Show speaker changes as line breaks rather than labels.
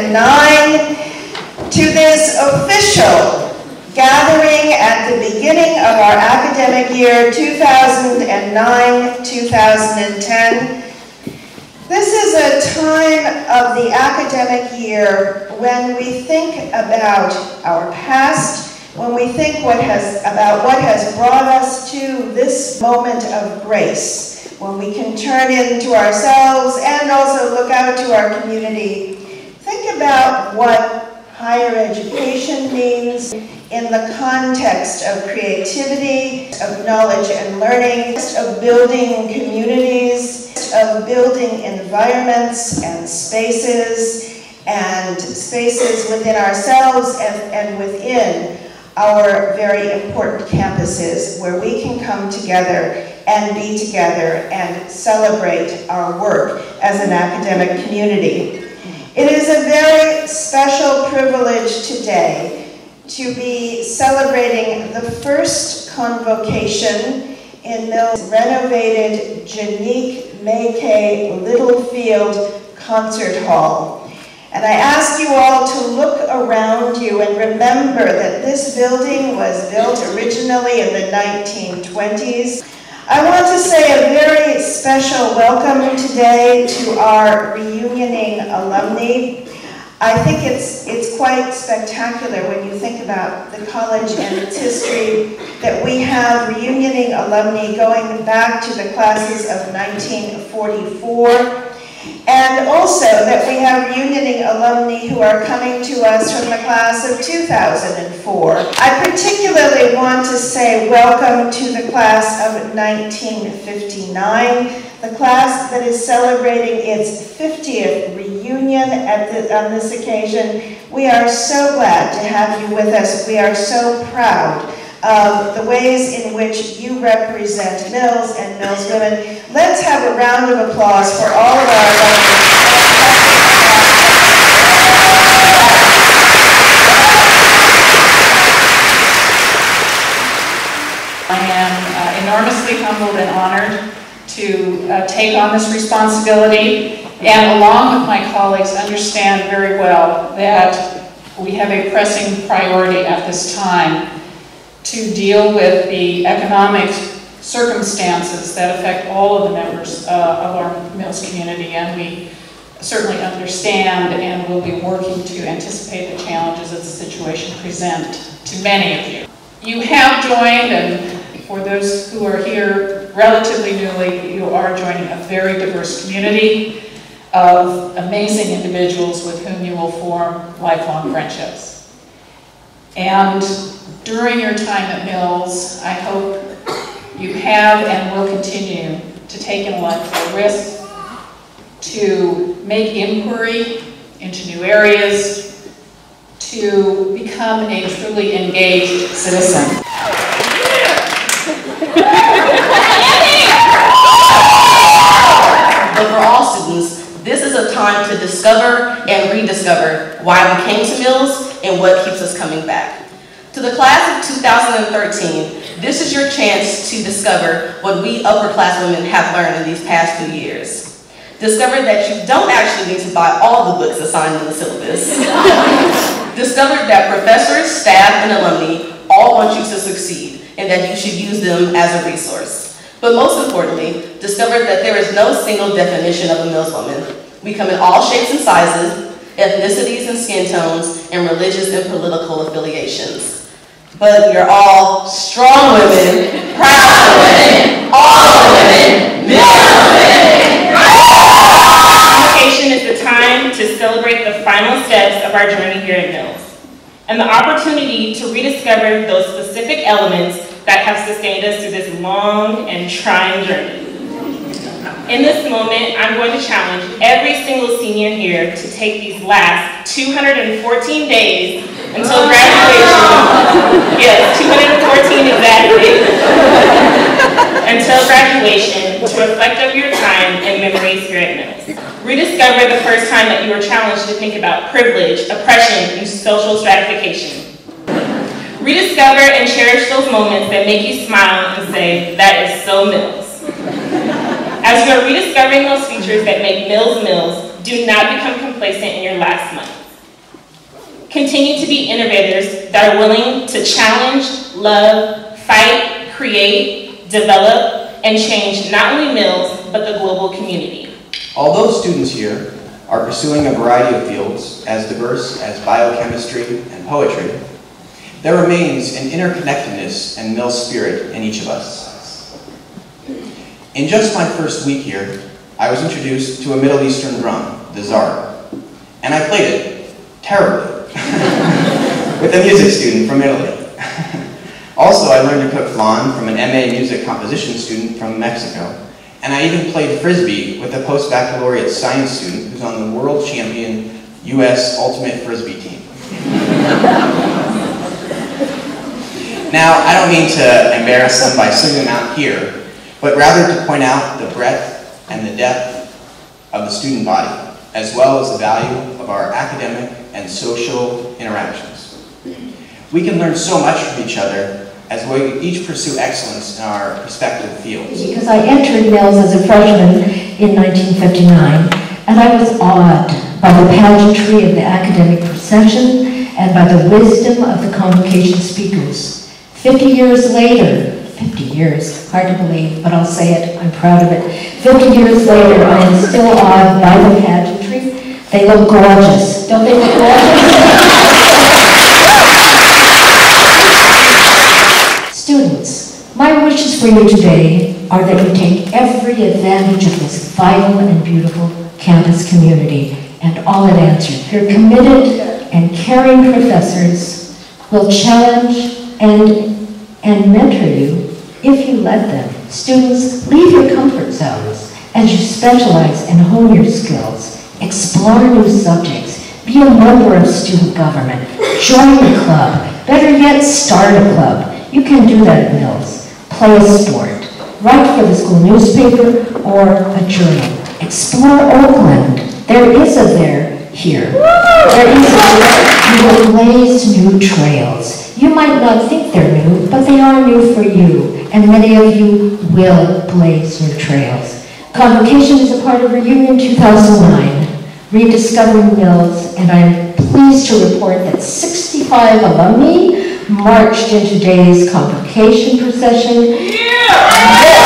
2009 to this official gathering at the beginning of our academic year 2009-2010. This is a time of the academic year when we think about our past, when we think about what has brought us to this moment of grace, when we can turn into ourselves and also look out to our community. Think about what higher education means in the context of creativity, of knowledge and learning, of building communities, of building environments and spaces within ourselves and within our very important campuses where we can come together and be together and celebrate our work as an academic community. It is a very special privilege today to be celebrating the first convocation in Mills' renovated Janique Mackay Littlefield Concert Hall. And I ask you all to look around you and remember that this building was built originally in the 1920s. I want to say a very special welcome today to our reunioning alumni. I think it's quite spectacular when you think about the college and its history that we have reunioning alumni going back to the classes of 1944. And also that we have reunioning alumni who are coming to us from the class of 2004. I particularly want to say welcome to the class of 1959, the class that is celebrating its 50th reunion on this occasion. We are so glad to have you with us. We are so proud of the ways in which you represent Mills and Mills women. Let's have a round of applause for all of our alumni.
I am enormously humbled and honored to take on this responsibility, and along with my colleagues understand very well that we have a pressing priority at this time to deal with the economic circumstances that affect all of the members of our Mills community, and we certainly understand and will be working to anticipate the challenges that the situation present to many of you. You have joined, and for those who are here relatively newly, you are joining a very diverse community of amazing individuals with whom you will form lifelong friendships. And during your time at Mills, I hope you have and will continue to take intellectual risks, to make inquiry into new areas, to become a truly engaged citizen.
But for all students, this is a time to discover and rediscover why we came to Mills and what keeps us coming back. To the class of 2013, this is your chance to discover what we upper-class women have learned in these past few years. Discover that you don't actually need to buy all the books assigned in the syllabus. Discover that professors, staff, and alumni all want you to succeed, and that you should use them as a resource. But most importantly, discover that there is no single definition of a Mills woman. We come in all shapes and sizes, ethnicities and skin tones, and religious and political affiliations. But you're all strong women, proud women, all women, Mills women.
Convocation is the time to celebrate the final steps of our journey here at Mills, and the opportunity to rediscover those specific elements that have sustained us through this long and trying journey. In this moment, I'm going to challenge every single senior here to take these last 214 days until graduation. Yes, 214 exactly. Until graduation, to reflect over your time and memories here at Mills. Rediscover the first time that you were challenged to think about privilege, oppression, and social stratification. Rediscover and cherish those moments that make you smile and say, that is so Mills. As you are rediscovering those features that make Mills Mills, do not become complacent in your last month. continue to be innovators that are willing to challenge, love, fight, create, develop, and change not only Mills, but the global community.
Although students here are pursuing a variety of fields as diverse as biochemistry and poetry, there remains an interconnectedness and Mills spirit in each of us. In just my first week here, I was introduced to a Middle Eastern drum, the zar, and I played it terribly with a music student from Italy. Also, I learned to cook flan from an MA music composition student from Mexico, and I even played Frisbee with a post-baccalaureate science student who's on the world champion U.S. Ultimate Frisbee team. Now, I don't mean to embarrass them by singing them out here, but rather to point out the breadth and the depth of the student body, as well as the value of our academic and social interactions. We can learn so much from each other as we each pursue excellence in our respective fields.
Because I entered Mills as a freshman in 1959, and I was awed by the pageantry of the academic procession and by the wisdom of the convocation speakers. 50 years later, 50 years, hard to believe, but I'll say it, I'm proud of it. 50 years later, I am still awed by the pageantry. They look gorgeous. Don't they look gorgeous? Students, my wishes for you today are that you take every advantage of this vital and beautiful campus community and all it answers. Your committed and caring professors will challenge and mentor you if you let them. Students, leave your comfort zones as you specialize and hone your skills. Explore new subjects. Be a member of student government. Join a club. Better yet, start a club. You can do that at Mills. Play a sport. Write for the school newspaper or a journal. Explore Oakland. There is a there here. There is a there. You will blaze new trails. You might not think they're new, but they are new for you, and many of you will blaze new trails. Convocation is a part of Reunion 2009, Rediscovering Mills, and I'm pleased to report that 65 alumni marched in today's convocation procession. Yeah!